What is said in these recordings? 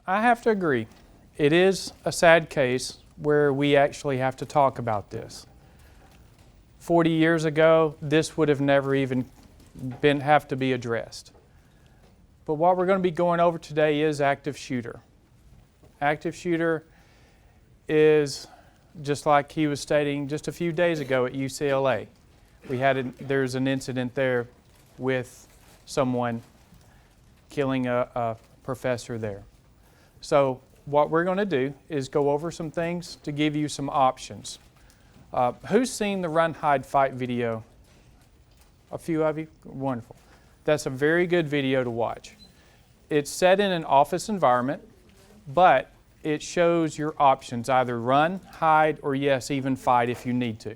I have to agree. It is a sad case where we actually have to talk about this. 40 years ago, this would have never even have to be addressed. But what we're going to be going over today is active shooter. Active shooter is, just like he was stating just a few days ago at UCLA, there's an incident there with someone killing a professor there. So what we're going to do is go over some things to give you some options. Who's seen the Run, Hide, Fight video? A few of you? Wonderful. That's a very good video to watch. It's set in an office environment, but it shows your options, either run, hide, or yes, even fight if you need to.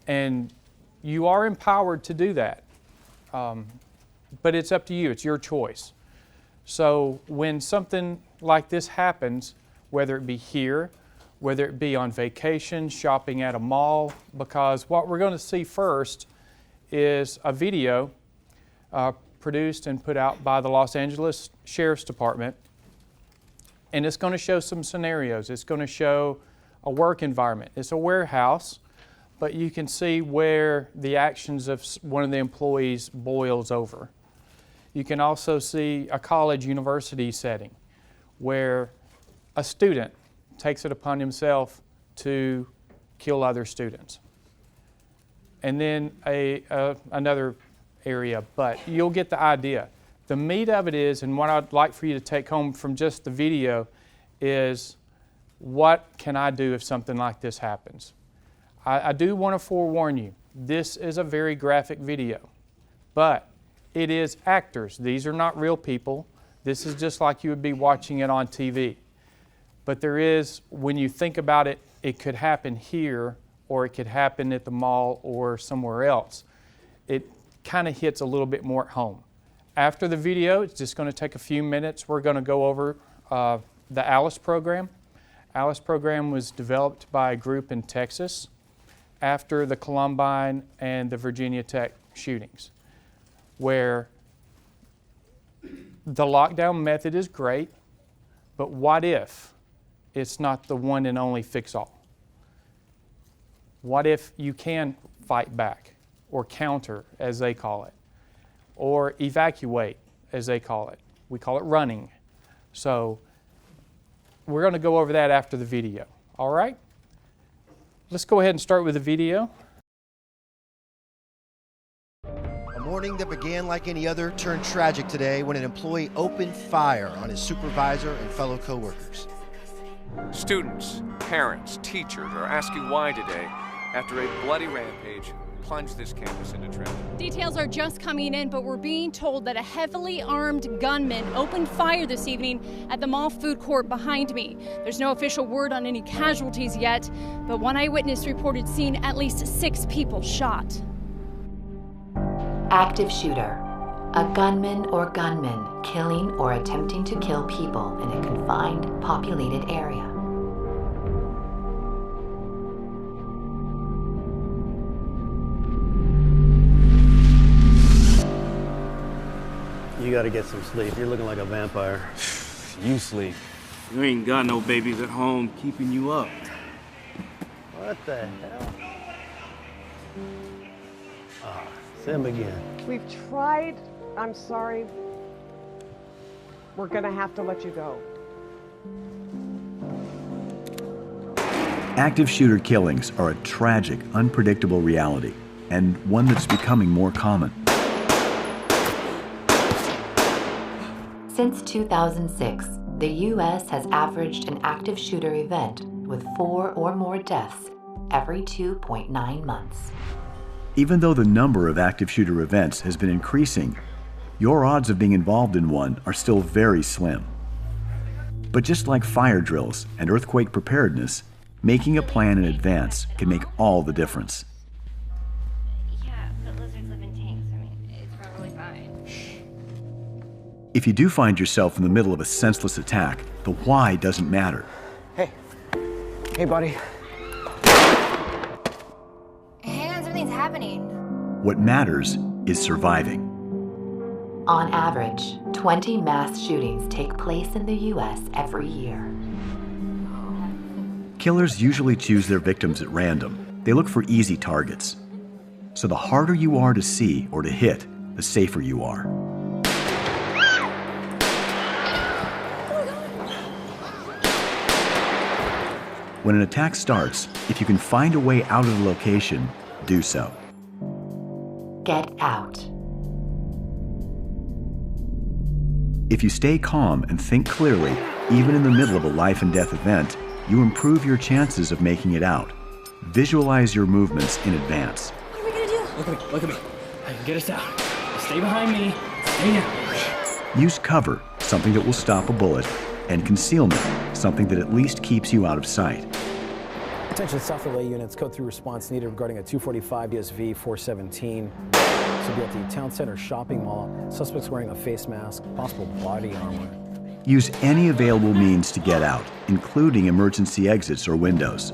And you are empowered to do that. But it's up to you, it's your choice. So when something like this happens, whether it be here, whether it be on vacation, shopping at a mall, because what we're going to see first is a video produced and put out by the Los Angeles Sheriff's Department. And it's going to show some scenarios. It's going to show a work environment. It's a warehouse, but you can see where the actions of one of the employees boils over. You can also see a college university setting where a student takes it upon himself to kill other students. And then another area, but you'll get the idea. The meat of it is, and what I'd like for you to take home from just the video is, what can I do if something like this happens? I do want to forewarn you, this is a very graphic video, but it is actors. These are not real people. This is just like you would be watching it on TV. But there is, when you think about it, it could happen here, or it could happen at the mall or somewhere else. It kind of hits a little bit more at home. After the video, it's just going to take a few minutes. We're going to go over the ALICE program. ALICE program was developed by a group in Texas after the Columbine and the Virginia Tech shootings, where the lockdown method is great, but what if it's not the one and only fix-all? What if you can fight back, or counter, as they call it, or evacuate, as they call it? We call it running. So we're going to go over that after the video. All right? Let's go ahead and start with the video. A morning that began like any other turned tragic today when an employee opened fire on his supervisor and fellow co-workers. Students, parents, teachers are asking why today, after a bloody rampage plunged this campus into tragedy. Details are just coming in, but we're being told that a heavily armed gunman opened fire this evening at the mall food court behind me. There's no official word on any casualties yet, but one eyewitness reported seeing at least 6 people shot. Active shooter. A gunman or gunmen killing or attempting to kill people in a confined, populated area. You gotta get some sleep. You're looking like a vampire. You sleep. You ain't got no babies at home keeping you up. What the hell? Ah, Sim again. We've tried. I'm sorry. We're gonna have to let you go. Active shooter killings are a tragic, unpredictable reality, and one that's becoming more common. Since 2006, the U.S. has averaged an active shooter event with 4 or more deaths every 2.9 months. Even though the number of active shooter events has been increasing, your odds of being involved in one are still very slim. But just like fire drills and earthquake preparedness, making a plan in advance can make all the difference. Yeah, but lizards live in tanks. I mean, it's probably fine. If you do find yourself in the middle of a senseless attack, the why doesn't matter. Hey. Hey, buddy. Hang on, something's happening. What matters is surviving. On average, 20 mass shootings take place in the U.S. every year. Killers usually choose their victims at random. They look for easy targets. So the harder you are to see or to hit, the safer you are. When an attack starts, if you can find a way out of the location, do so. Get out. If you stay calm and think clearly, even in the middle of a life and death event, you improve your chances of making it out. Visualize your movements in advance. What are we gonna do? Look at me. I can get us out. Stay behind me. Stay down. Use cover, something that will stop a bullet, and concealment, something that at least keeps you out of sight. Attention South LA units, code 3 response needed regarding a 245 DSV 417. This will be at the Town Center shopping mall. Suspects wearing a face mask, possible body armor. Use any available means to get out, including emergency exits or windows.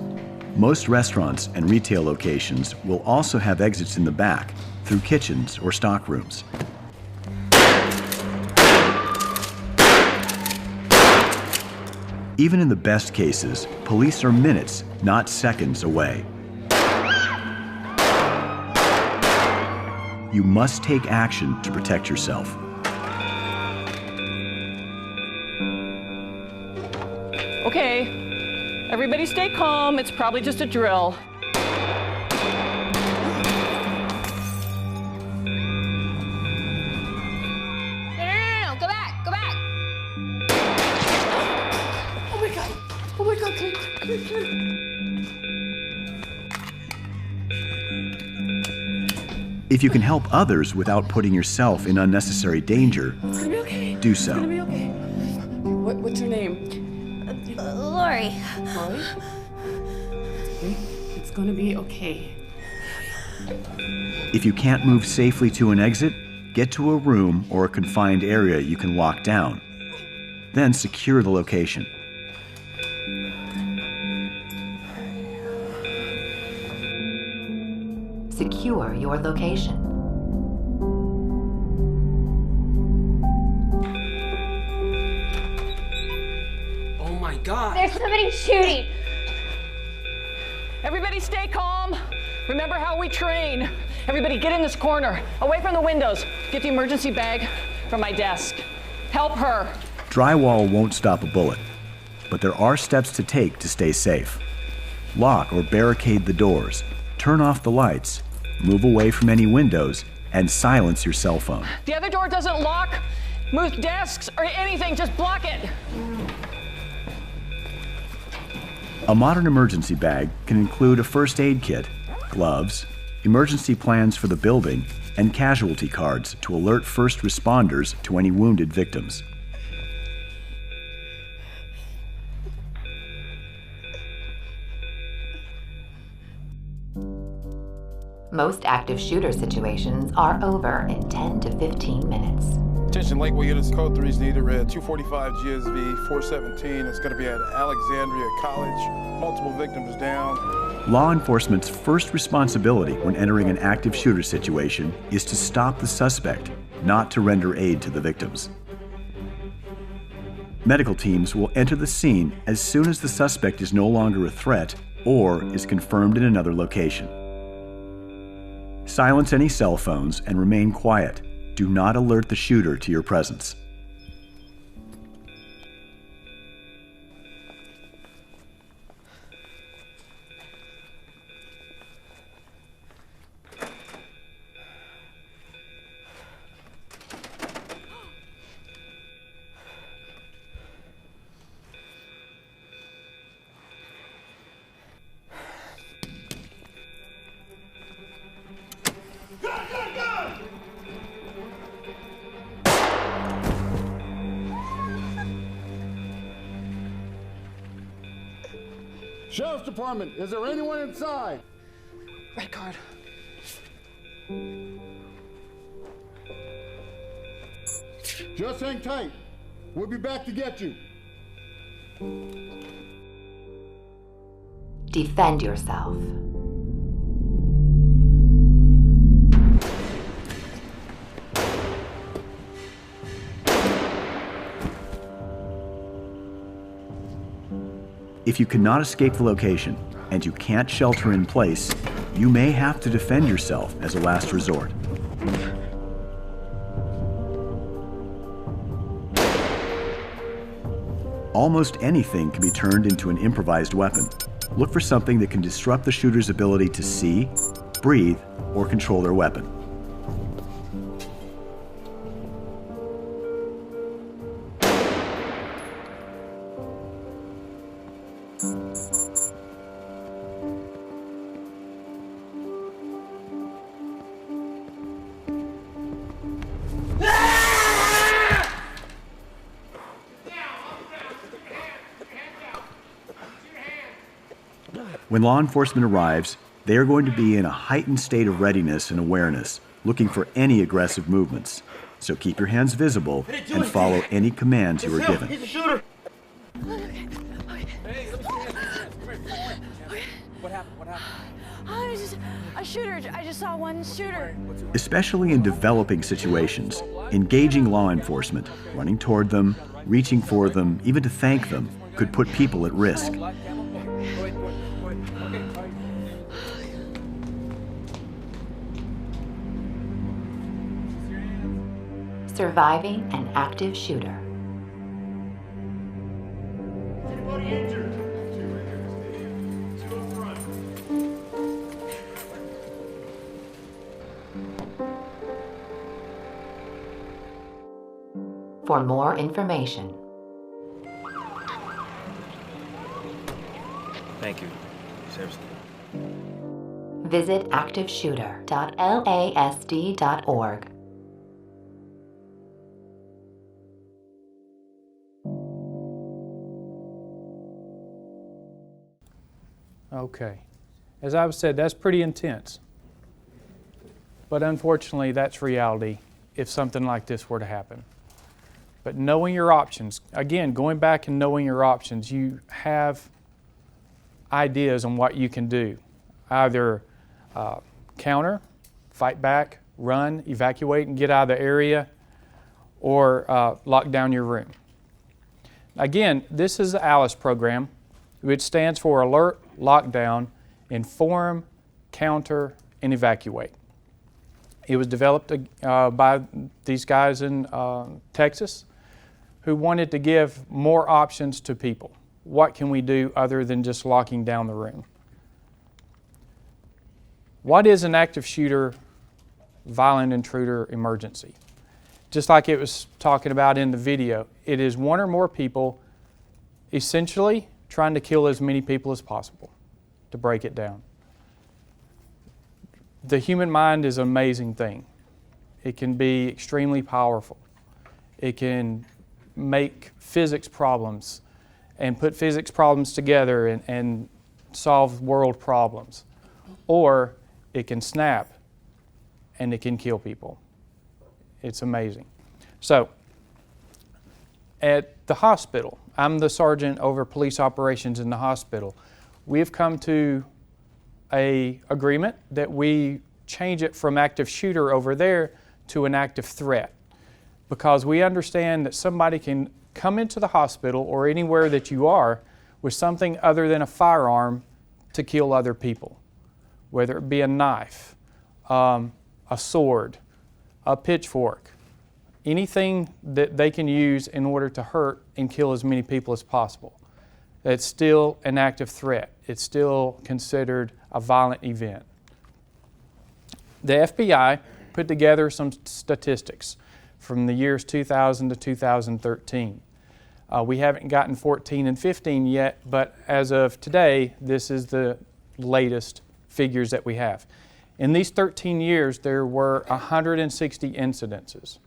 Most restaurants and retail locations will also have exits in the back, through kitchens or stock rooms. Even in the best cases, police are minutes, not seconds away. You must take action to protect yourself. Okay, everybody stay calm. It's probably just a drill. No, go back, go back. Oh my God, come. If you can help others without putting yourself in unnecessary danger, It's gonna be okay. do so. It's gonna be okay. What's your name? Lori. Lori? It's gonna be okay. If you can't move safely to an exit, get to a room or a confined area you can lock down. Then secure the location. Secure your location. Oh my God. There's somebody shooting. Everybody stay calm. Remember how we train. Everybody get in this corner, away from the windows. Get the emergency bag from my desk. Help her. Drywall won't stop a bullet, but there are steps to take to stay safe. Lock or barricade the doors, turn off the lights, move away from any windows, and silence your cell phone. The other door doesn't lock. Move desks or anything, just block it. A modern emergency bag can include a first aid kit, gloves, emergency plans for the building, and casualty cards to alert first responders to any wounded victims. Most active shooter situations are over in 10 to 15 minutes. Attention Lakeway units, code 3 is needed. Red 245 GSV 417. It's going to be at Alexandria College. Multiple victims down. Law enforcement's first responsibility when entering an active shooter situation is to stop the suspect, not to render aid to the victims. Medical teams will enter the scene as soon as the suspect is no longer a threat or is confirmed in another location. Silence any cell phones and remain quiet. Do not alert the shooter to your presence. Sheriff's Department, is there anyone inside? Red card. Just hang tight. We'll be back to get you. Defend yourself. If you cannot escape the location and you can't shelter in place, you may have to defend yourself as a last resort. Almost anything can be turned into an improvised weapon. Look for something that can disrupt the shooter's ability to see, breathe, or control their weapon. When law enforcement arrives, they are going to be in a heightened state of readiness and awareness, looking for any aggressive movements. So keep your hands visible and follow any commands you are given. He's a shooter. What happened? A shooter. I just saw one shooter. Especially in developing situations, engaging law enforcement, running toward them, reaching for them, even to thank them, could put people at risk. Surviving an active shooter. For more information, Thank you. Seriously. visit activeshooter.lasd.org. Okay. As I've said, that's pretty intense. But unfortunately, that's reality if something like this were to happen. But knowing your options, again, going back and knowing your options, you have ideas on what you can do. Either counter, fight back, run, evacuate, and get out of the area, or lock down your room. Again, this is the ALICE program, which stands for Alert, Lockdown, Inform, Counter, and Evacuate. It was developed by these guys in Texas who wanted to give more options to people. What can we do other than just locking down the room? What is an active shooter, violent intruder emergency? Just like it was talking about in the video, it is one or more people essentially trying to kill as many people as possible, to break it down. The human mind is an amazing thing. It can be extremely powerful. It can make physics problems and put physics problems together and solve world problems. Or it can snap and it can kill people. It's amazing. So, at the hospital, I'm the sergeant over police operations in the hospital. We have come to an agreement that we change it from active shooter over there to an active threat, because we understand that somebody can come into the hospital or anywhere that you are with something other than a firearm to kill other people, whether it be a knife, a sword, a pitchfork, anything that they can use in order to hurt and kill as many people as possible. It's still an active threat. It's still considered a violent event. The FBI put together some statistics from the years 2000 to 2013. We haven't gotten 14 and 15 yet, but as of today, this is the latest figures that we have. In these 13 years, there were 160 incidences,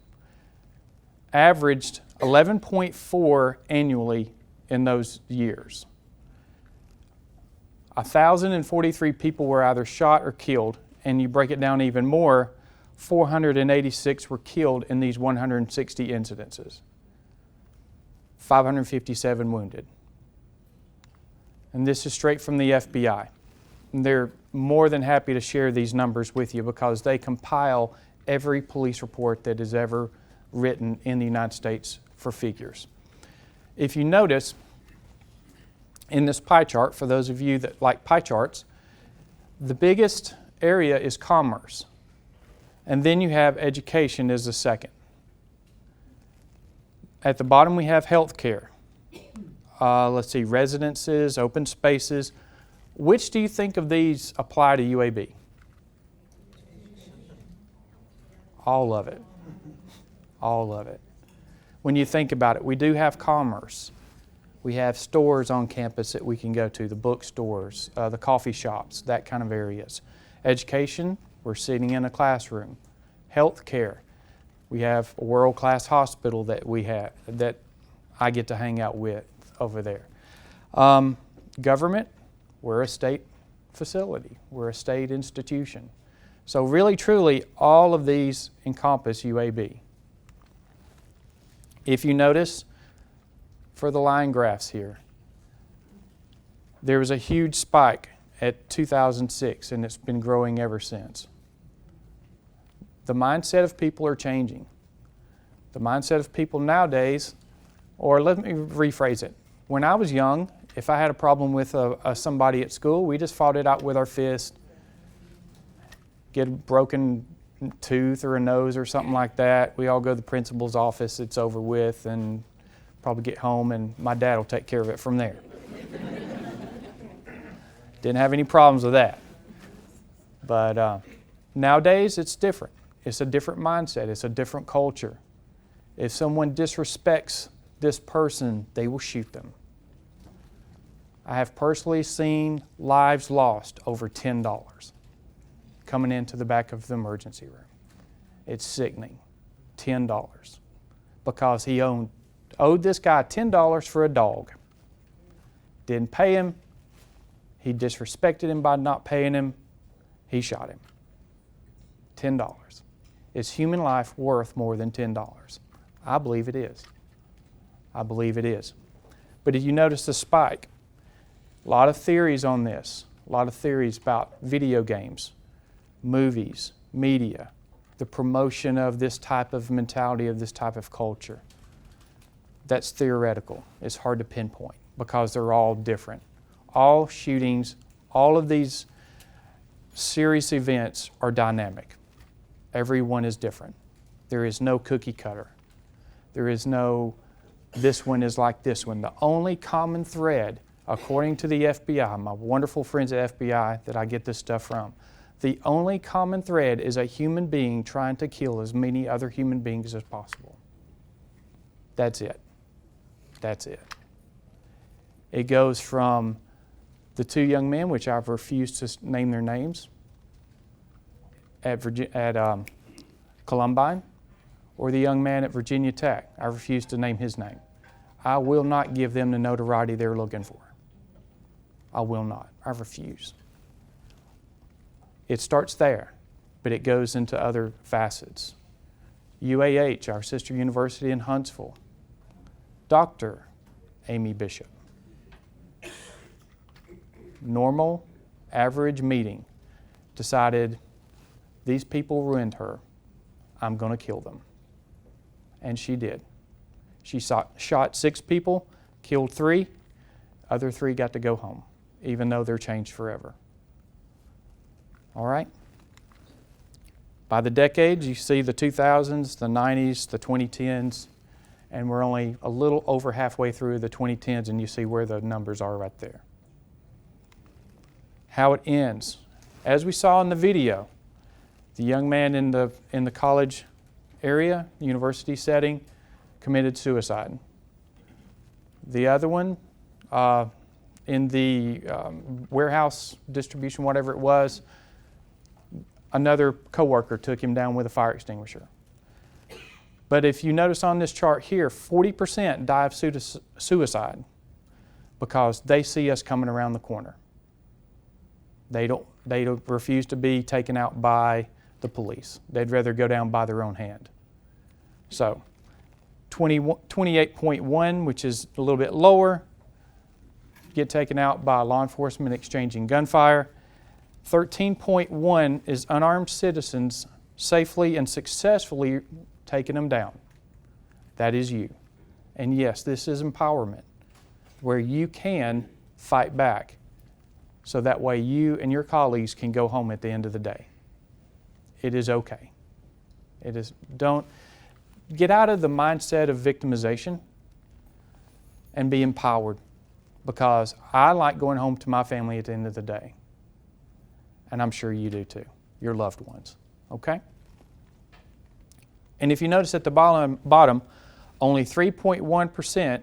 averaged 11.4 annually in those years. 1,043 people were either shot or killed, and you break it down even more, 486 were killed in these 160 incidences. 557 wounded. And this is straight from the FBI. And they're more than happy to share these numbers with you because they compile every police report that is ever written in the United States for figures. If you notice, in this pie chart, for those of you that like pie charts, the biggest area is commerce. And then you have education as the second. At the bottom we have healthcare. Let's see, residences, open spaces. Which do you think of these apply to UAB? All of it. All of it. When you think about it, we do have commerce. We have stores on campus that we can go to, the bookstores, the coffee shops, that kind of areas. Education, we're sitting in a classroom. Healthcare, we have a world-class hospital that that I get to hang out with over there. Government, we're a state facility. We're a state institution. So really, truly, all of these encompass UAB. If you notice, for the line graphs here, there was a huge spike at 2006, and it's been growing ever since. The mindset of people are changing. The mindset of people nowadays, or let me rephrase it. When I was young, if I had a problem with somebody at school, we just fought it out with our fist, get a broken tooth or a nose or something like that. We all go to the principal's office, it's over with, and probably get home and my dad will take care of it from there. Didn't have any problems with that. But nowadays it's different. It's a different mindset. It's a different culture. If someone disrespects this person, they will shoot them. I have personally seen lives lost over $10 coming into the back of the emergency room. It's sickening. $10. Because he owed this guy $10 for a dog. Didn't pay him. He disrespected him by not paying him. He shot him. $10. Is human life worth more than $10? I believe it is. I believe it is. But if you notice the spike, a lot of theories on this, a lot of theories about video games, movies, media, the promotion of this type of mentality, of this type of culture. That's theoretical. It's hard to pinpoint because they're all different. All shootings, all of these serious events are dynamic. Every one is different. There is no cookie cutter. There is no, this one is like this one. The only common thread, according to the FBI, my wonderful friends at FBI that I get this stuff from, the only common thread is a human being trying to kill as many other human beings as possible. That's it. That's it. It goes from the two young men, which I've refused to name their names, at Columbine, or the young man at Virginia Tech. I refuse to name his name. I will not give them the notoriety they're looking for. I will not. I refuse. It starts there, but it goes into other facets. UAH, our sister university in Huntsville. Dr. Amy Bishop. Normal, average meeting. Decided these people ruined her. I'm going to kill them. And she did. She shot 6 people, killed 3. Other 3 got to go home, even though they're changed forever. All right? By the decades, you see the 2000s, the 90s, the 2010s, and we're only a little over halfway through the 2010s, and you see where the numbers are right there. How it ends. As we saw in the video, the young man in the college area, university setting, committed suicide. The other one, in the warehouse distribution, whatever it was, another coworker took him down with a fire extinguisher. But if you notice on this chart here, 40% die of suicide because they see us coming around the corner. They refuse to be taken out by the police. They'd rather go down by their own hand. So 28.1, which is a little bit lower, get taken out by law enforcement exchanging gunfire. 13.1 is unarmed citizens safely and successfully taking them down. That is you. And yes, this is empowerment, where you can fight back. So that way you and your colleagues can go home at the end of the day. It is okay. Don't get out of the mindset of victimization and be empowered, because I like going home to my family at the end of the day. And I'm sure you do too, your loved ones, okay? And if you notice at the bottom, only 3.1%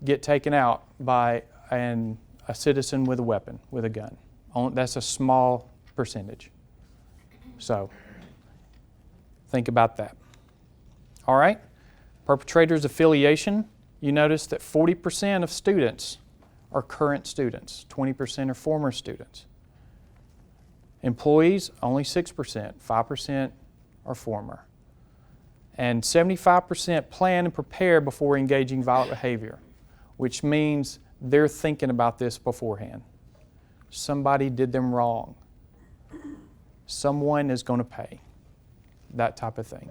get taken out by a citizen with a weapon, with a gun. That's a small percentage. So, think about that. All right? Perpetrator's affiliation, you notice that 40% of students are current students, 20% are former students. Employees, only 6%, 5% are former. And 75% plan and prepare before engaging violent behavior, which means they're thinking about this beforehand. Somebody did them wrong. Someone is going to pay. That type of thing.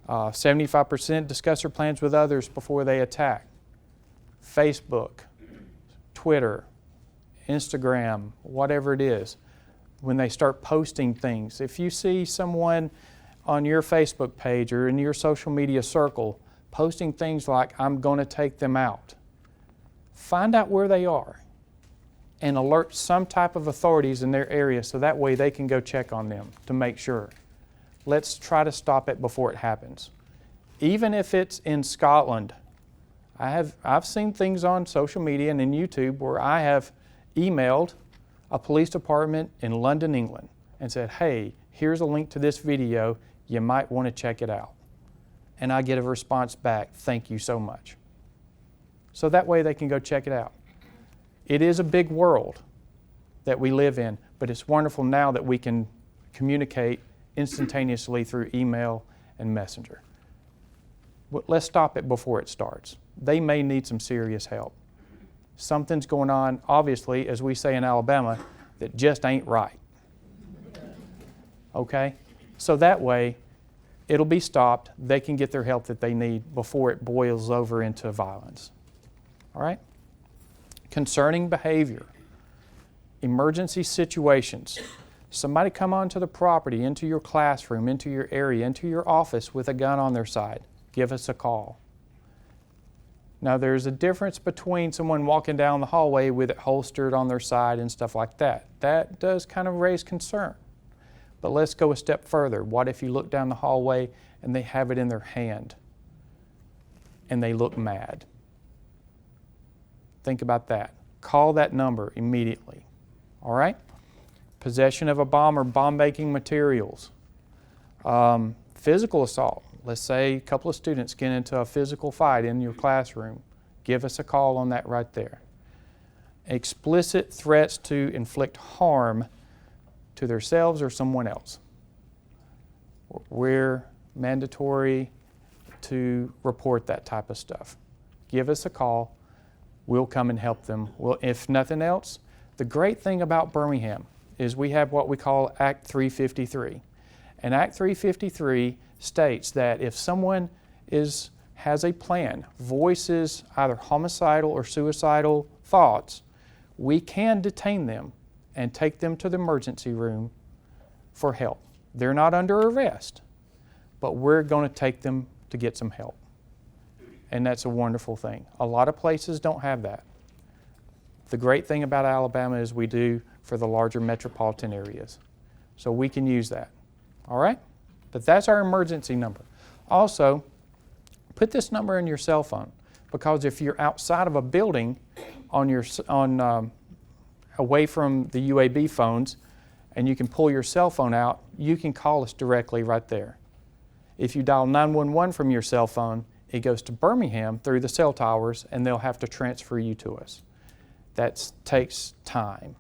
75% discuss their plans with others before they attack. Facebook, Twitter, Instagram, whatever it is, when they start posting things. If you see someone on your Facebook page or in your social media circle posting things like, I'm going to take them out, find out where they are and alert some type of authorities in their area so that way they can go check on them to make sure. Let's try to stop it before it happens. Even if it's in Scotland, I've seen things on social media and in YouTube where I have emailed a police department in London, England, and said, hey, here's a link to this video, you might want to check it out. And I get a response back, thank you so much. So that way they can go check it out. It is a big world that we live in, but it's wonderful now that we can communicate instantaneously through email and messenger. But let's stop it before it starts. They may need some serious help. Something's going on, obviously, as we say in Alabama, that just ain't right. Okay? So that way, it'll be stopped. They can get their help that they need before it boils over into violence. All right? Concerning behavior, emergency situations. Somebody come onto the property, into your classroom, into your area, into your office with a gun on their side. Give us a call. Now, there's a difference between someone walking down the hallway with it holstered on their side and stuff like that. That does kind of raise concern. But let's go a step further. What if you look down the hallway and they have it in their hand and they look mad? Think about that. Call that number immediately. All right? Possession of a bomb or bomb-making materials. Physical assault. Let's say a couple of students get into a physical fight in your classroom. Give us a call on that right there. Explicit threats to inflict harm to themselves or someone else. We're mandatory to report that type of stuff. Give us a call. We'll come and help them. If nothing else, the great thing about Birmingham is we have what we call Act 353. And Act 353 states that if someone has a plan, voices either homicidal or suicidal thoughts, we can detain them and take them to the emergency room for help. They're not under arrest, but we're going to take them to get some help. And that's a wonderful thing. A lot of places don't have that. The great thing about Alabama is we do for the larger metropolitan areas. So we can use that. All right? But that's our emergency number. Also, put this number in your cell phone, because if you're outside of a building away from the UAB phones and you can pull your cell phone out, you can call us directly right there. If you dial 911 from your cell phone, it goes to Birmingham through the cell towers and they'll have to transfer you to us. That takes time.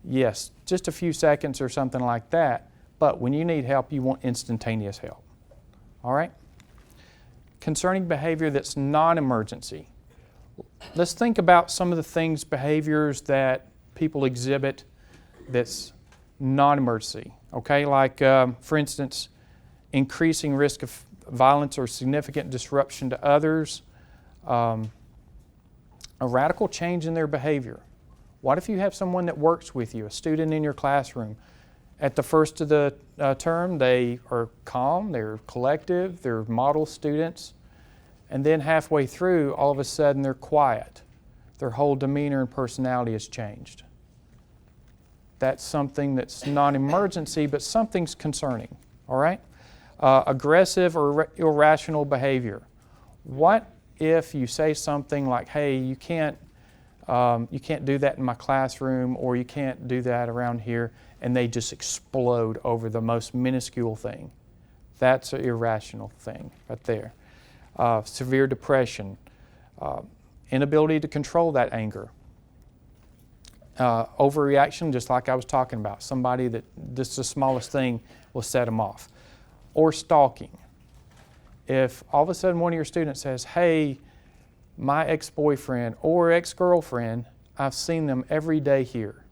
Yes, just a few seconds or something like that, but when you need help, you want instantaneous help. All right? Concerning behavior that's non-emergency, let's think about some of the things, behaviors that people exhibit that's non-emergency. Okay, like for instance, increasing risk of violence or significant disruption to others, a radical change in their behavior. What if you have someone that works with you, a student in your classroom? At the first of the term, they are calm, they're collective, they're model students. And then halfway through, all of a sudden they're quiet. Their whole demeanor and personality has changed. That's something that's non-emergency, but something's concerning, all right? Aggressive or irrational behavior. What if you say something like, hey, you can't do that in my classroom, or you can't do that around here, and they just explode over the most minuscule thing? That's an irrational thing right there. Severe depression, inability to control that anger. Overreaction, just like I was talking about, somebody that just the smallest thing will set them off. Or stalking. If all of a sudden one of your students says, hey, my ex-boyfriend or ex-girlfriend, I've seen them every day here,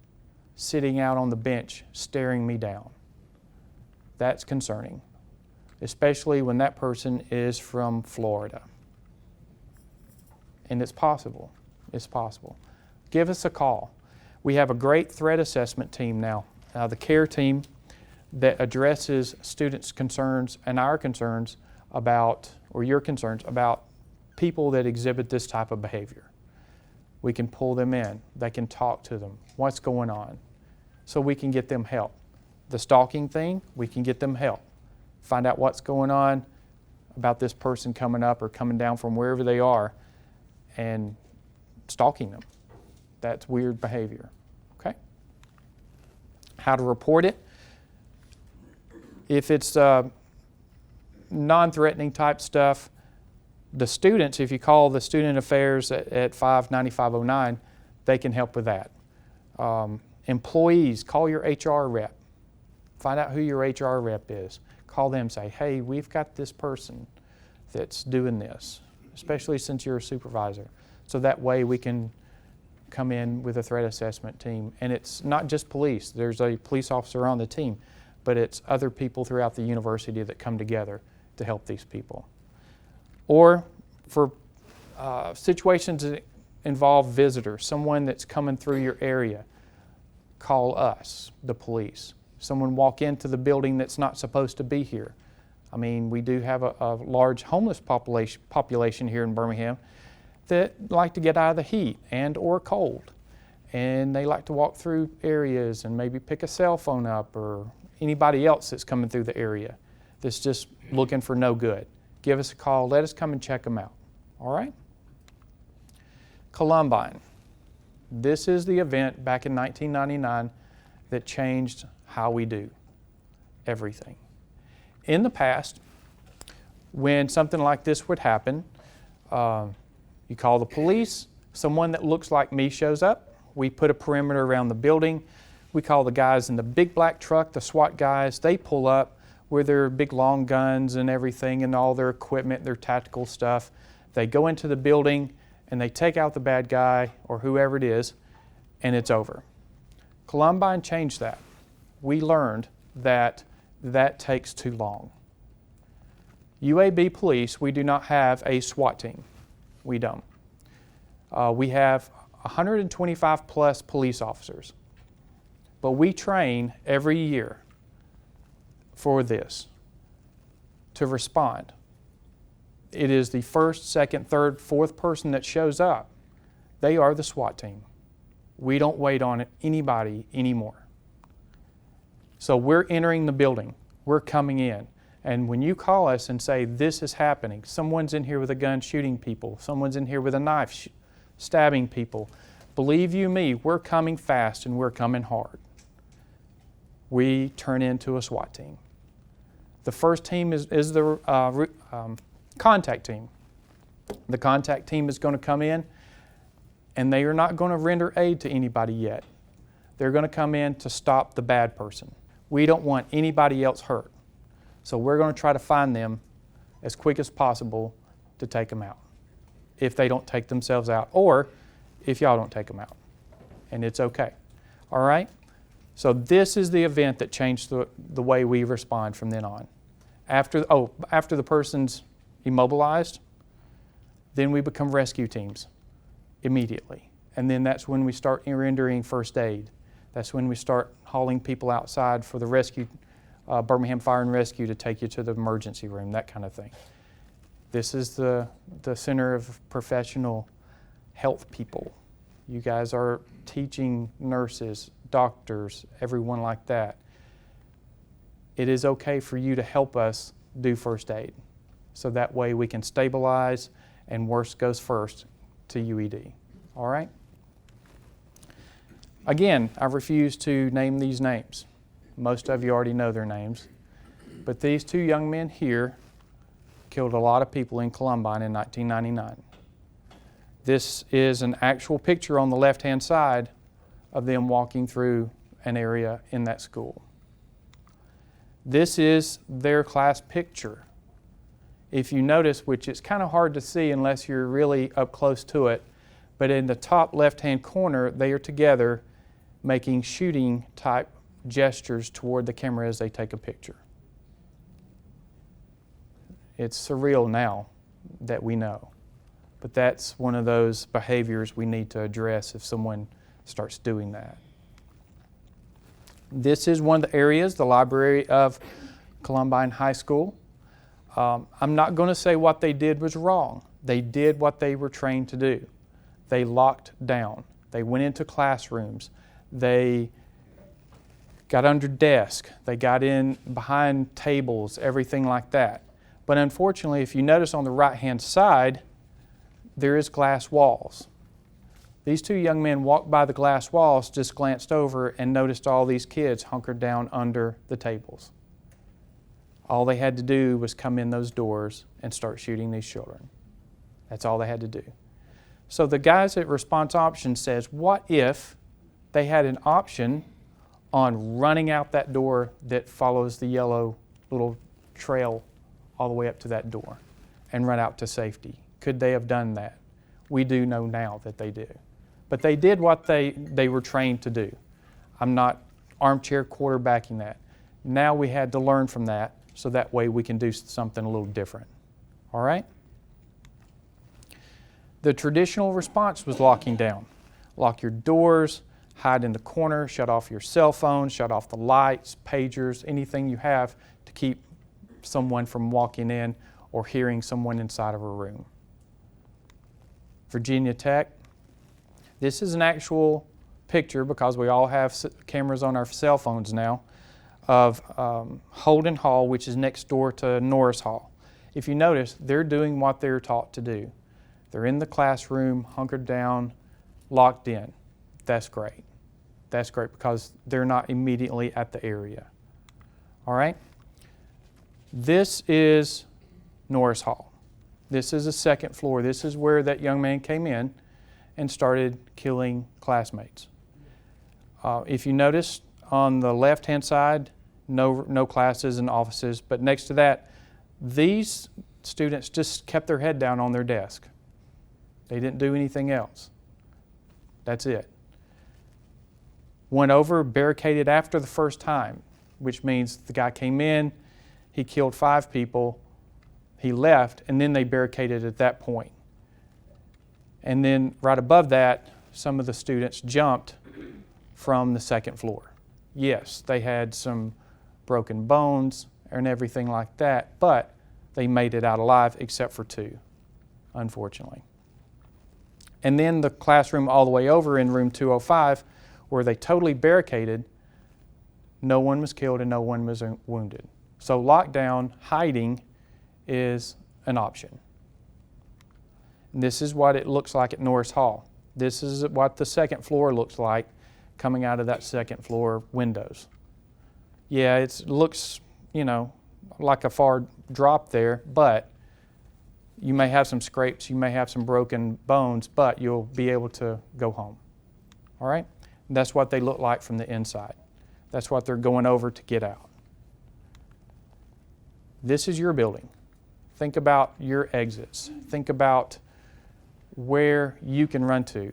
sitting out on the bench, staring me down. That's concerning, especially when that person is from Florida. And it's possible. It's possible. Give us a call. We have a great threat assessment team now, the CARE team, that addresses students' concerns and our concerns about, or your concerns about, people that exhibit this type of behavior. We can pull them in. They can talk to them. What's going on? So we can get them help. The stalking thing, we can get them help. Find out what's going on about this person coming up or coming down from wherever they are and stalking them. That's weird behavior, okay? How to report it. If it's non-threatening type stuff, the students, if you call the student affairs at 59509, they can help with that. Employees, call your HR rep. Find out who your HR rep is. Call them, say, hey, we've got this person that's doing this, especially since you're a supervisor. So that way we can come in with a threat assessment team. And it's not just police. There's a police officer on the team, but it's other people throughout the university that come together to help these people. Or for situations that involve visitors, someone that's coming through your area, call us, the police. Someone walk into the building that's not supposed to be here. I mean, we do have a large homeless population here in Birmingham that like to get out of the heat and or cold. And they like to walk through areas and maybe pick a cell phone up, or anybody else that's coming through the area that's just looking for no good. Give us a call. Let us come and check them out. All right? Columbine. This is the event back in 1999 that changed how we do everything. In the past, when something like this would happen, you call the police, someone that looks like me shows up, we put a perimeter around the building, we call the guys in the big black truck, the SWAT guys, they pull up with their big long guns and everything and all their equipment, their tactical stuff. They go into the building and they take out the bad guy or whoever it is, and it's over. Columbine changed that. We learned that that takes too long. UAB police, we do not have a SWAT team. We don't. We have 125 plus police officers, but we train every year for this, to respond. It is the first, second, third, fourth person that shows up. They are the SWAT team. We don't wait on anybody anymore. So we're entering the building. We're coming in. And when you call us and say, this is happening, someone's in here with a gun shooting people, someone's in here with a knife stabbing people, believe you me, we're coming fast and we're coming hard. We turn into a SWAT team. The first team is the contact team. The contact team is going to come in, and they are not going to render aid to anybody yet. They're going to come in to stop the bad person. We don't want anybody else hurt. So we're going to try to find them as quick as possible to take them out, if they don't take themselves out, or if y'all don't take them out. And it's okay. All right? So this is the event that changed the way we respond from then on. After the person's immobilized, then we become rescue teams. immediately. And then that's when we start rendering first aid. That's when we start hauling people outside for the rescue, Birmingham Fire and Rescue, to take you to the emergency room, that kind of thing. This is the center of professional health people. You guys are teaching nurses, doctors, everyone like that. It is okay for you to help us do first aid, so that way we can stabilize and worst goes first to UED. All right? Again, I refuse to name these names. Most of you already know their names. But these two young men here killed a lot of people in Columbine in 1999. This is an actual picture on the left-hand side of them walking through an area in that school. This is their class picture. If you notice, which it's kind of hard to see unless you're really up close to it, but in the top left-hand corner, they are together making shooting type gestures toward the camera as they take a picture. It's surreal now that we know, but that's one of those behaviors we need to address if someone starts doing that. This is one of the areas, the library of Columbine High School. I'm not going to say what they did was wrong. They did what they were trained to do. They locked down. They went into classrooms. They got under desks. They got in behind tables, everything like that. But unfortunately, if you notice on the right-hand side, there is glass walls. These two young men walked by the glass walls, just glanced over and noticed all these kids hunkered down under the tables. All they had to do was come in those doors and start shooting these children. That's all they had to do. So the guys at Response Options says, what if they had an option on running out that door that follows the yellow little trail all the way up to that door and run out to safety? Could they have done that? We do know now that they do. But they did what they were trained to do. I'm not armchair quarterbacking that. Now we had to learn from that, so that way we can do something a little different. All right? The traditional response was locking down. Lock your doors, hide in the corner, shut off your cell phone, shut off the lights, pagers, anything you have to keep someone from walking in or hearing someone inside of a room. Virginia Tech, this is an actual picture, because we all have cameras on our cell phones now, of Holden Hall, which is next door to Norris Hall. If you notice, they're doing what they're taught to do. They're in the classroom, hunkered down, locked in. That's great. That's great because they're not immediately at the area. All right? This is Norris Hall. This is the second floor. This is where that young man came in and started killing classmates. If you notice, on the left-hand side, no classes and offices, but next to that, these students just kept their head down on their desk. They didn't do anything else. That's it. Went over, barricaded after the first time, which means the guy came in, he killed 5 people, he left, and then they barricaded at that point. And then right above that, some of the students jumped from the second floor. Yes, they had some broken bones and everything like that, but they made it out alive except for 2, unfortunately. And then the classroom all the way over in room 205, where they totally barricaded, no one was killed and no one was wounded. So lockdown, hiding, is an option. And this is what it looks like at Norris Hall. This is what the second floor looks like coming out of that second floor windows. Yeah, it looks, like a far drop there, but you may have some scrapes, you may have some broken bones, but you'll be able to go home. All right? And that's what they look like from the inside. That's what they're going over to get out. This is your building. Think about your exits. Think about where you can run to.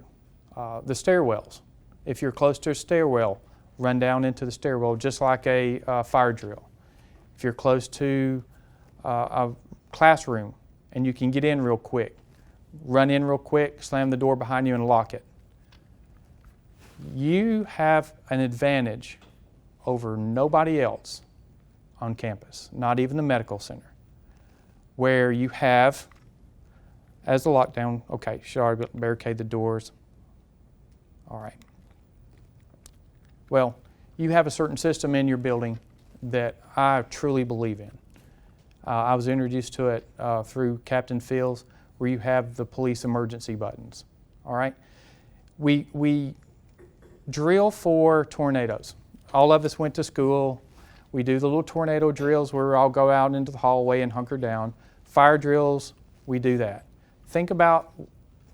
The stairwells. If you're close to a stairwell, run down into the stairwell just like a fire drill. If you're close to a classroom and you can get in real quick, run in real quick, slam the door behind you, and lock it. You have an advantage over nobody else on campus, not even the medical center, where you have, as the lockdown, okay, should I barricade the doors? All right. Well, you have a certain system in your building that I truly believe in. I was introduced to it through Captain Fields, where you have the police emergency buttons. All right. We drill for tornadoes. All of us went to school. We do the little tornado drills where we all go out into the hallway and hunker down. Fire drills, we do that. Think about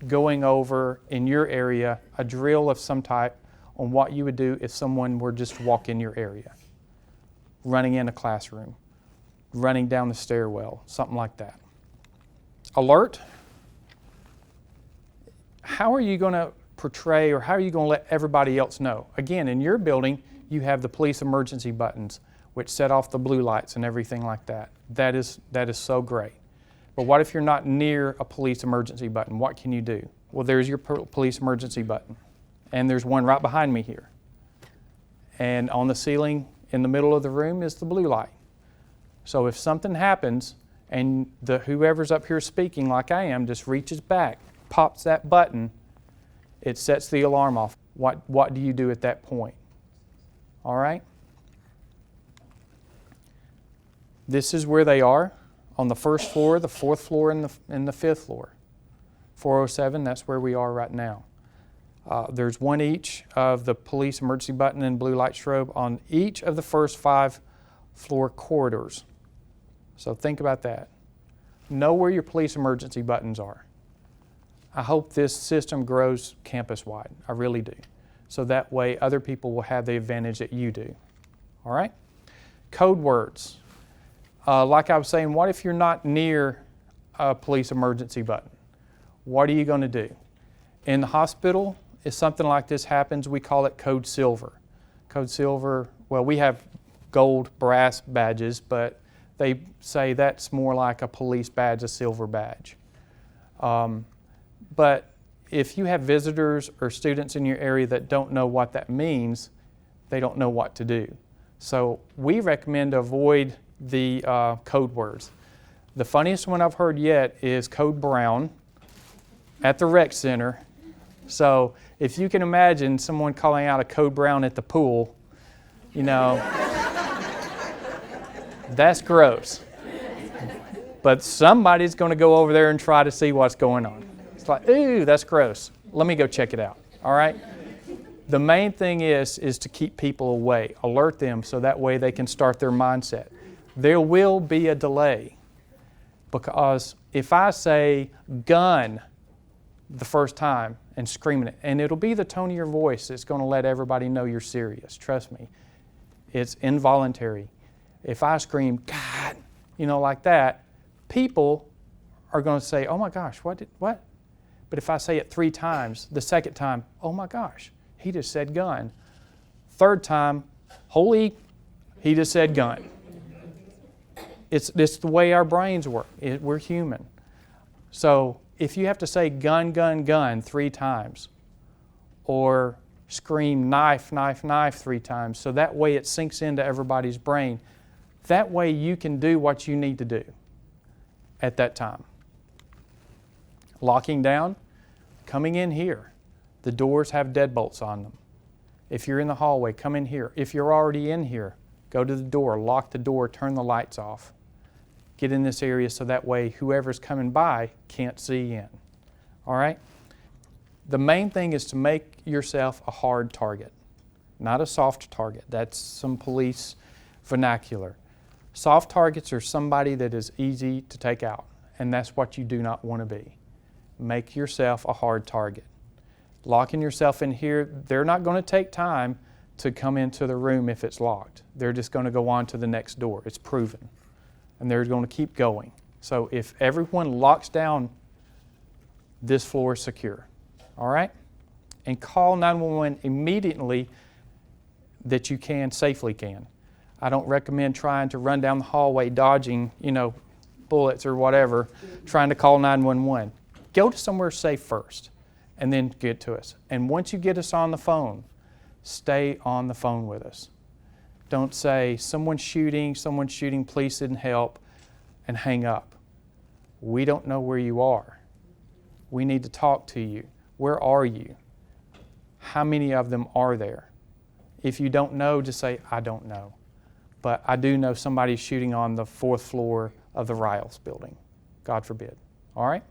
going over in your area a drill of some type on what you would do if someone were just to walk in your area. Running in a classroom, running down the stairwell, something like that. Alert. How are you going to portray, or how are you going to let everybody else know? Again, in your building, you have the police emergency buttons, which set off the blue lights and everything like that. That is so great. But what if you're not near a police emergency button? What can you do? Well, there's your police emergency button. And there's one right behind me here. And on the ceiling in the middle of the room is the blue light. So if something happens and whoever's up here speaking like I am just reaches back, pops that button, it sets the alarm off. What do you do at that point? All right? This is where they are on the first floor, the fourth floor, and the fifth floor. 407, that's where we are right now. There's one each of the police emergency button and blue light strobe on each of the first 5 floor corridors. So think about that. Know where your police emergency buttons are. I hope this system grows campus-wide. I really do. So that way other people will have the advantage that you do. All right? Code words. Like I was saying, what if you're not near a police emergency button? What are you going to do? In the hospital, if something like this happens, we call it code silver. Code silver, well, we have gold, brass badges, but they say that's more like a police badge, a silver badge. But if you have visitors or students in your area that don't know what that means, they don't know what to do. So we recommend to avoid the code words. The funniest one I've heard yet is code brown at the rec center. So if you can imagine someone calling out a code brown at the pool, you know, that's gross. But somebody's going to go over there and try to see what's going on. It's like, ooh, that's gross. Let me go check it out. All right? The main thing is to keep people away, alert them so that way they can start their mindset. There will be a delay because if I say gun the first time and screaming it, and it'll be the tone of your voice that's going to let everybody know you're serious. Trust me. It's involuntary. If I scream, God, you know, like that, people are going to say, oh my gosh, what? But if I say it 3 times, the second time, oh my gosh, he just said gun. Third time, holy, he just said gun. It's the way our brains work. We're human. So if you have to say gun, gun, gun 3 times, or scream knife, knife, knife 3 times, so that way it sinks into everybody's brain, that way you can do what you need to do at that time. Locking down, coming in here. The doors have deadbolts on them. If you're in the hallway, come in here. If you're already in here, go to the door, lock the door, turn the lights off. Get in this area so that way whoever's coming by can't see in. All right? The main thing is to make yourself a hard target, not a soft target. That's some police vernacular. Soft targets are somebody that is easy to take out, and that's what you do not want to be. Make yourself a hard target. Locking yourself in here, they're not going to take time to come into the room if it's locked. They're just going to go on to the next door. It's proven. And they're going to keep going. So if everyone locks down, this floor is secure. All right? And call 911 immediately that you safely can. I don't recommend trying to run down the hallway dodging, bullets or whatever, trying to call 911. go to somewhere safe first and then get to us. And once you get us on the phone, stay on the phone with us. Don't say, someone's shooting, please send help, and hang up. We don't know where you are. We need to talk to you. Where are you? How many of them are there? If you don't know, just say, I don't know. But I do know somebody's shooting on the 4th floor of the Riles building. God forbid. All right?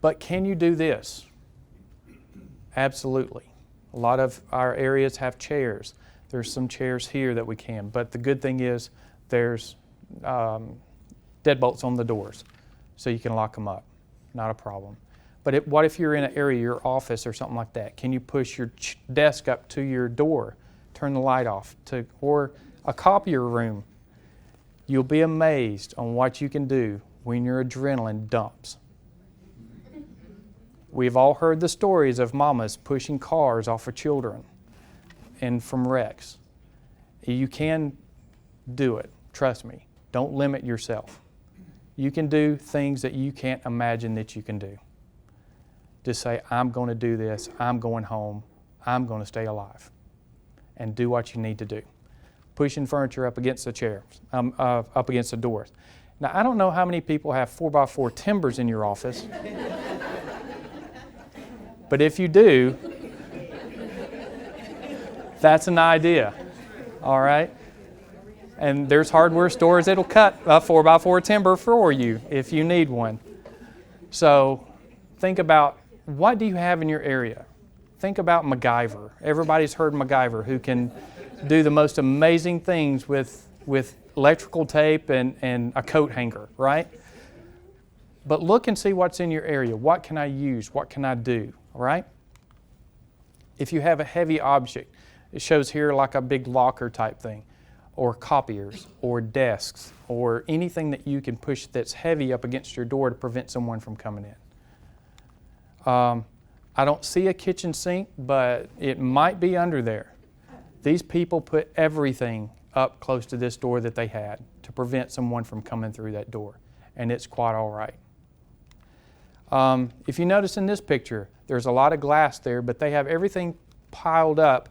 But can you do this? Absolutely. A lot of our areas have chairs. There's some chairs here that we can. But the good thing is there's deadbolts on the doors, so you can lock them up. Not a problem. But what if you're in an area, your office or something like that? Can you push your desk up to your door, turn the light off, or a copier room? You'll be amazed on what you can do when your adrenaline dumps. We've all heard the stories of mamas pushing cars off of children and from wrecks. You can do it. Trust me. Don't limit yourself. You can do things that you can't imagine that you can do. Just say, I'm going to do this. I'm going home. I'm going to stay alive. And do what you need to do. Pushing furniture up against the chairs, up against the doors. Now, I don't know how many people have 4x4 timbers in your office. But if you do, that's an idea, all right? And there's hardware stores that'll cut a 4x4 timber for you if you need one. So think about, what do you have in your area? Think about MacGyver. Everybody's heard MacGyver, who can do the most amazing things with electrical tape and a coat hanger, right? But look and see what's in your area. What can I use? What can I do? All right? If you have a heavy object, it shows here like a big locker type thing, or copiers, or desks, or anything that you can push that's heavy up against your door to prevent someone from coming in. I don't see a kitchen sink, but it might be under there. These people put everything up close to this door that they had to prevent someone from coming through that door, and it's quite all right. If you notice in this picture, there's a lot of glass there, but they have everything piled up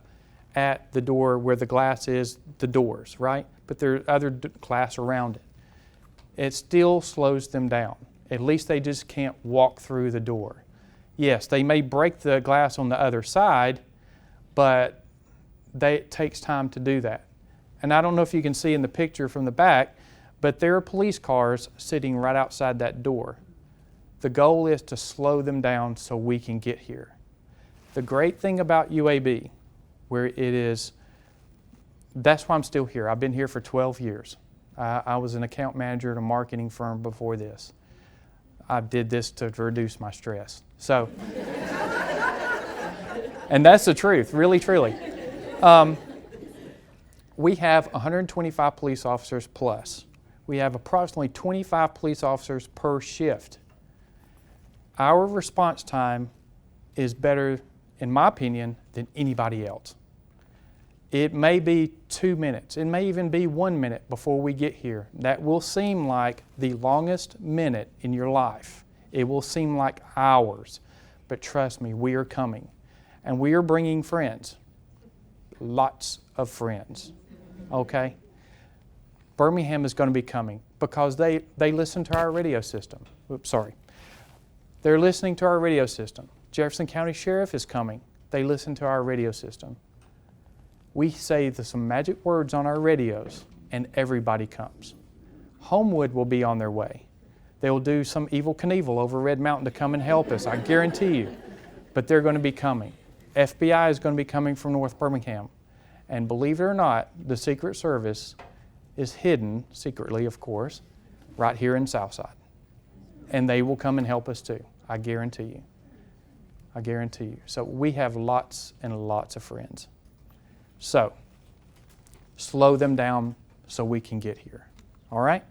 at the door where the glass is, the doors, right? But there's other glass around it. It still slows them down. At least they just can't walk through the door. Yes, they may break the glass on the other side, but it takes time to do that. And I don't know if you can see in the picture from the back, but there are police cars sitting right outside that door. The goal is to slow them down so we can get here. The great thing about UAB, where it is, that's why I'm still here. I've been here for 12 years. I was an account manager at a marketing firm before this. I did this to reduce my stress. So, and that's the truth, really, truly. We have 125 police officers plus. We have approximately 25 police officers per shift. Our response time is better, in my opinion, than anybody else. It may be 2 minutes. It may even be 1 minute before we get here. That will seem like the longest minute in your life. It will seem like hours. But trust me, we are coming. And we are bringing friends. Lots of friends. Okay? Birmingham is going to be coming because they listen to our radio system. Oops, sorry. They're listening to our radio system. Jefferson County Sheriff is coming. They listen to our radio system. We say some magic words on our radios, and everybody comes. Homewood will be on their way. They will do some Evel Knievel over Red Mountain to come and help us, I guarantee you. But they're going to be coming. FBI is going to be coming from North Birmingham. And believe it or not, the Secret Service is hidden, secretly of course, right here in Southside. And they will come and help us too. I guarantee you. I guarantee you. So we have lots and lots of friends. So, slow them down so we can get here. All right?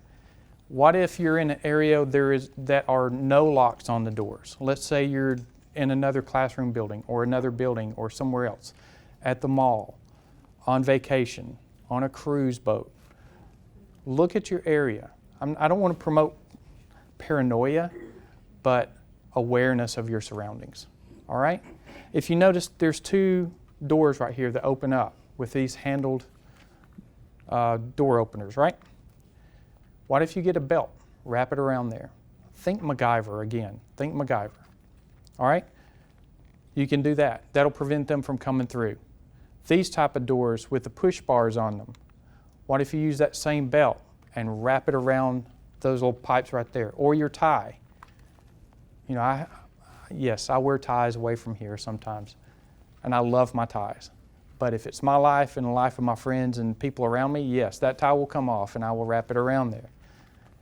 What if you're in an area that are no locks on the doors? Let's say you're in another classroom building or somewhere else, at the mall, on vacation, on a cruise boat. Look at your area. I don't want to promote paranoia, but awareness of your surroundings. All right? If you notice, there's 2 doors right here that open up with these handled door openers, right? What if you get a belt, wrap it around there? Think MacGyver again. Think MacGyver. All right? You can do that. That'll prevent them from coming through. These type of doors with the push bars on them, what if you use that same belt and wrap it around those little pipes right there, or your tie? You know, yes, I wear ties away from here sometimes, and I love my ties. But if it's my life and the life of my friends and people around me, yes, that tie will come off and I will wrap it around there.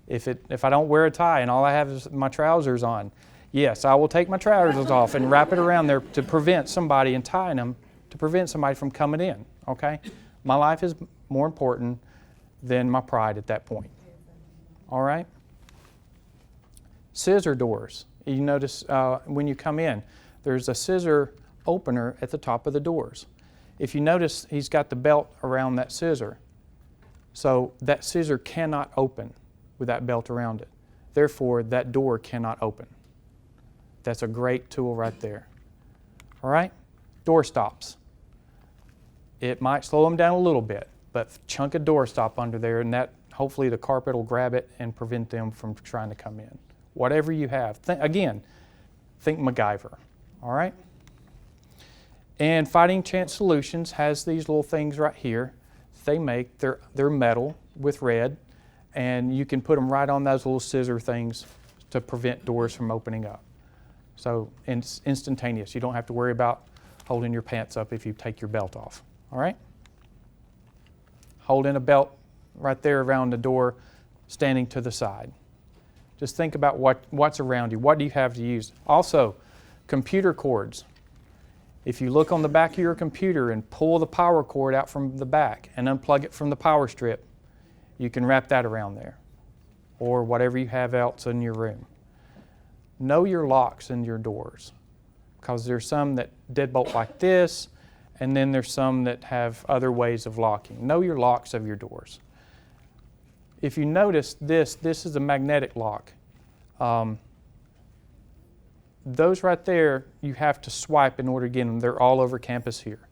If I don't wear a tie and all I have is my trousers on, yes, I will take my trousers off and wrap it around there to prevent somebody, and tying them to prevent somebody from coming in, okay? My life is more important than my pride at that point. All right? Scissor doors. You notice when you come in, there's a scissor opener at the top of the doors. If you notice, he's got the belt around that scissor. So that scissor cannot open with that belt around it. Therefore, that door cannot open. That's a great tool right there. All right? Door stops. It might slow them down a little bit, but chunk a door stop under there, and that hopefully the carpet will grab it and prevent them from trying to come in. Whatever you have. Again, think MacGyver. All right? And Fighting Chance Solutions has these little things right here. They make, they're metal with red, and you can put them right on those little scissor things to prevent doors from opening up. So it's instantaneous. You don't have to worry about holding your pants up if you take your belt off. All right? Holding a belt right there around the door, standing to the side. Just think about what's around you. What do you have to use? Also, computer cords. If you look on the back of your computer and pull the power cord out from the back and unplug it from the power strip, you can wrap that around there, or whatever you have else in your room. Know your locks and your doors, because there's some that deadbolt like this, and then there's some that have other ways of locking. Know your locks of your doors. If you notice this is a magnetic lock. Those right there, you have to swipe in order to get them. They're all over campus here.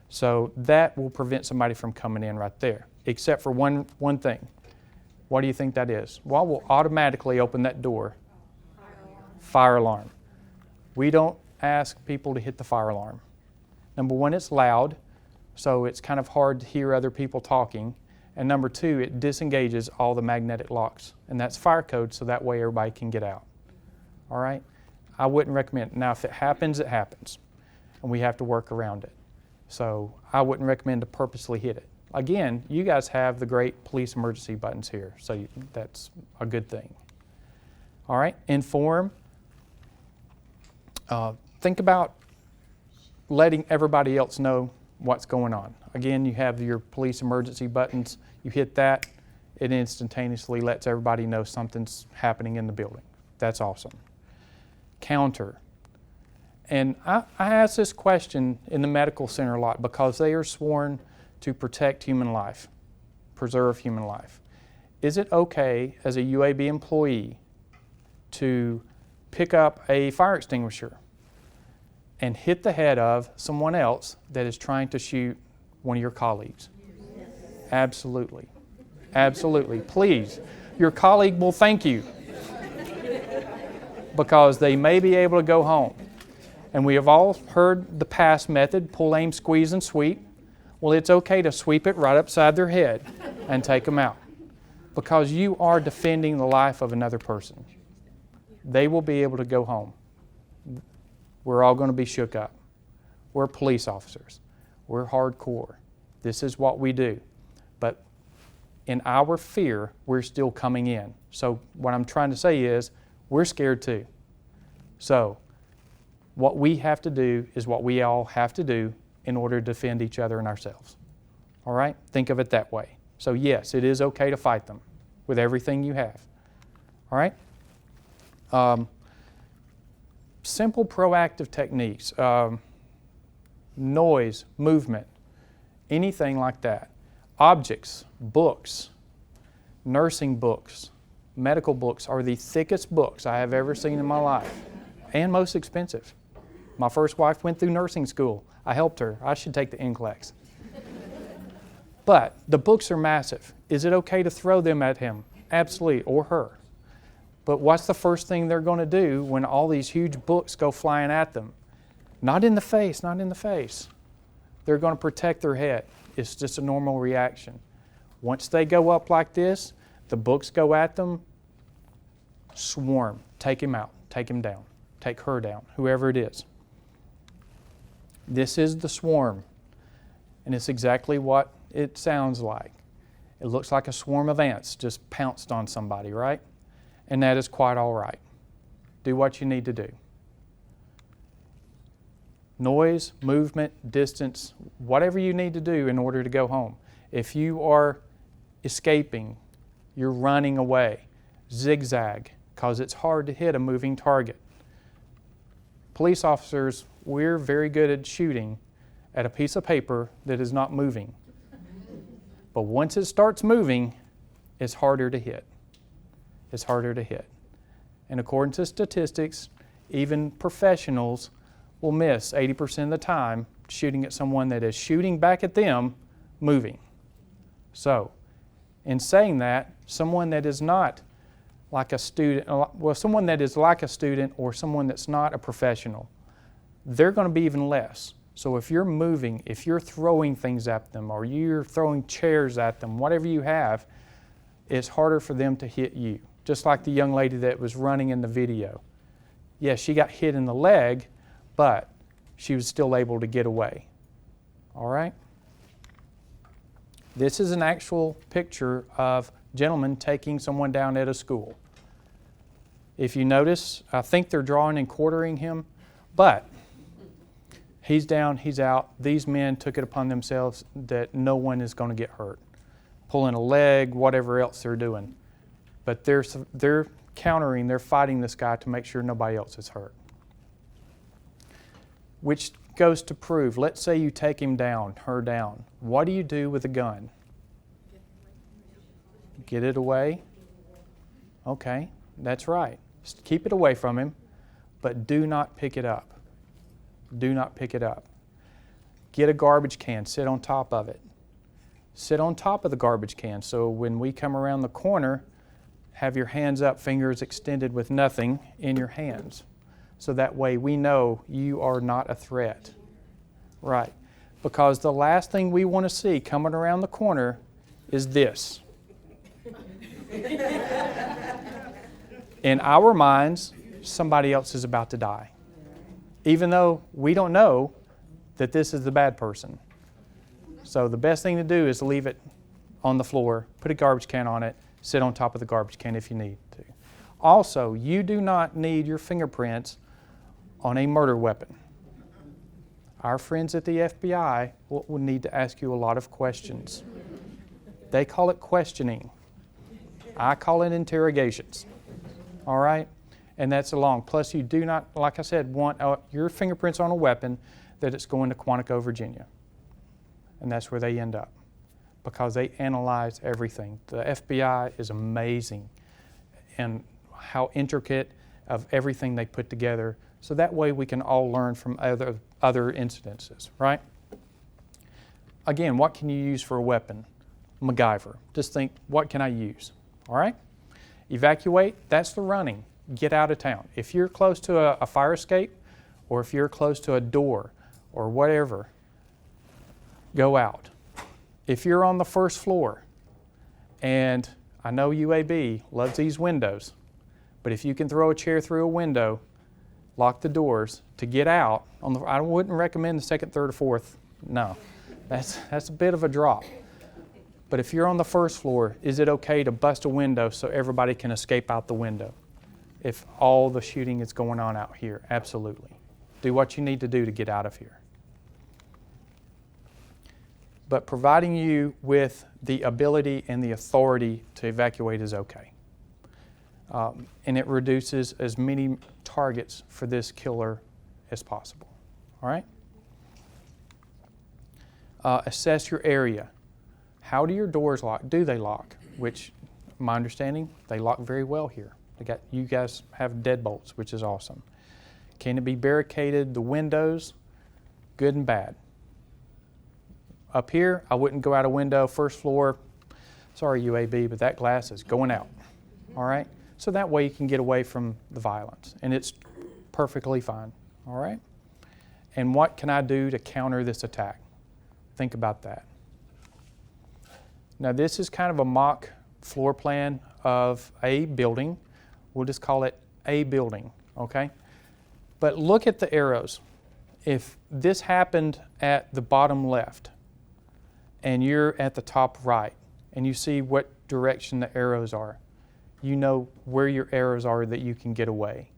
So that will prevent somebody from coming in right there, except for one thing. What do you think that is? What will automatically open that door? Fire alarm. We don't ask people to hit the fire alarm. Number one, it's loud, so it's kind of hard to hear other people talking. And number two, it disengages all the magnetic locks. And that's fire code, so that way everybody can get out. All right? I wouldn't recommend it. Now, if it happens, it happens. And we have to work around it. So I wouldn't recommend to purposely hit it. Again, you guys have the great police emergency buttons here, so that's a good thing. All right? Inform. Think about letting everybody else know what's going on. Again, you have your police emergency buttons. You hit that, it instantaneously lets everybody know something's happening in the building. That's awesome. Counter. And I ask this question in the medical center a lot because they are sworn to protect human life, preserve human life. Is it okay as a UAB employee to pick up a fire extinguisher and hit the head of someone else that is trying to shoot one of your colleagues? Yes. Absolutely. Absolutely. Please, your colleague will thank you because they may be able to go home. And we have all heard the pass method, pull, aim, squeeze, and sweep. Well, it's okay to sweep it right upside their head and take them out because you are defending the life of another person. They will be able to go home. We're all going to be shook up. We're police officers. We're hardcore. This is what we do. But in our fear, we're still coming in. So what I'm trying to say is, we're scared too. So what we have to do is what we all have to do in order to defend each other and ourselves. All right? Think of it that way. So yes, it is okay to fight them with everything you have. All right? Simple proactive techniques, noise, movement, anything like that. Objects, books, nursing books, Medical books are the thickest books I have ever seen in my life, and most expensive. My first wife went through nursing school. I helped her. I should take the NCLEX. But the books are massive. Is it okay to throw them at him? Absolutely, or her. But what's the first thing they're going to do when all these huge books go flying at them? Not in the face, not in the face. They're going to protect their head. It's just a normal reaction. Once they go up like this, the books go at them, swarm, take him out, take him down, take her down, whoever it is. This is the swarm, and it's exactly what it sounds like. It looks like a swarm of ants just pounced on somebody, right? And that is quite all right. Do what you need to do. Noise, movement, distance, whatever you need to do in order to go home. If you are escaping, you're running away, zigzag, because it's hard to hit a moving target. Police officers, we're very good at shooting at a piece of paper that is not moving. But once it starts moving, it's harder to hit. It's harder to hit. And according to statistics, even professionals will miss 80% of the time shooting at someone that is shooting back at them, moving. So, in saying that, someone that is not like a student, well, someone that is like a student or someone that's not a professional, they're going to be even less. So if you're moving, if you're throwing things at them or you're throwing chairs at them, whatever you have, it's harder for them to hit you. Just like the young lady that was running in the video. Yes, she got hit in the leg, but she was still able to get away. All right? This is an actual picture of a gentleman taking someone down at a school. If you notice, I think they're drawing and quartering him, but he's down, he's out. These men took it upon themselves that no one is going to get hurt. Pulling a leg, whatever else they're doing. But they're countering, they're fighting this guy to make sure nobody else is hurt. Which goes to prove, let's say you take him down, her down. What do you do with a gun? Get it away? Okay, that's right. Just keep it away from him, but do not pick it up. Do not pick it up. Get a garbage can, sit on top of it. Sit on top of the garbage can so when we come around the corner, have your hands up, fingers extended with nothing in your hands. So that way we know you are not a threat. Right. Because the last thing we want to see coming around the corner is this. In our minds, somebody else is about to die. Even though we don't know that this is the bad person. So the best thing to do is leave it on the floor, put a garbage can on it, sit on top of the garbage can if you need to. Also, you do not need your fingerprints on a murder weapon. Our friends at the FBI will need to ask you a lot of questions. They call it questioning. I call it interrogations. All right? And that's along. Plus, you do not, like I said, want your fingerprints on a weapon that it's going to Quantico, Virginia. And that's where they end up. Because they analyze everything. The FBI is amazing and how intricate of everything they put together. So that way we can all learn from other incidences, right? Again, what can you use for a weapon? MacGyver. Just think, what can I use? All right? Evacuate, that's the running. Get out of town. If you're close to a fire escape or if you're close to a door or whatever, go out. If you're on the first floor, and I know UAB loves these windows, but if you can throw a chair through a window, lock the doors to get out. I wouldn't recommend the second, third, or fourth. No, that's a bit of a drop. But if you're on the first floor, is it okay to bust a window so everybody can escape out the window? If all the shooting is going on out here, absolutely. Do what you need to do to get out of here. But providing you with the ability and the authority to evacuate is okay. And it reduces as many targets for this killer as possible. All right? Assess your area. How do your doors lock? Do they lock? Which my understanding, they lock very well here. You guys have deadbolts, which is awesome. Can it be barricaded? The windows, good and bad. Up here, I wouldn't go out a window, first floor. Sorry, UAB, but that glass is going out. All right? So that way you can get away from the violence, and it's perfectly fine. All right? And what can I do to counter this attack? Think about that. Now, this is kind of a mock floor plan of a building. We'll just call it a building, okay? But look at the arrows. If this happened at the bottom left, and you're at the top right, and you see what direction the arrows are, you know where your arrows are that you can get away.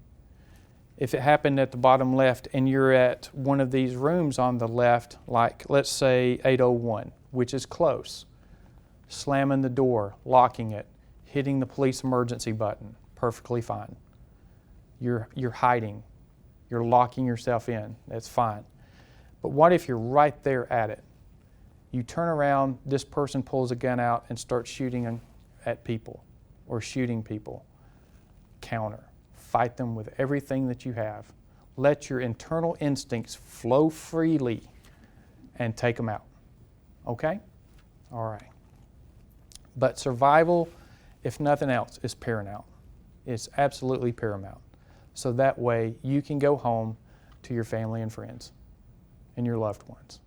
If it happened at the bottom left and you're at one of these rooms on the left, like let's say 801, which is close, slamming the door, locking it, hitting the police emergency button, perfectly fine. You're hiding, you're locking yourself in, that's fine. But what if you're right there at it? You turn around, this person pulls a gun out and starts shooting at people or shooting people. Counter. Fight them with everything that you have. Let your internal instincts flow freely and take them out. Okay? All right. But survival, if nothing else, is paramount. It's absolutely paramount. So that way you can go home to your family and friends and your loved ones.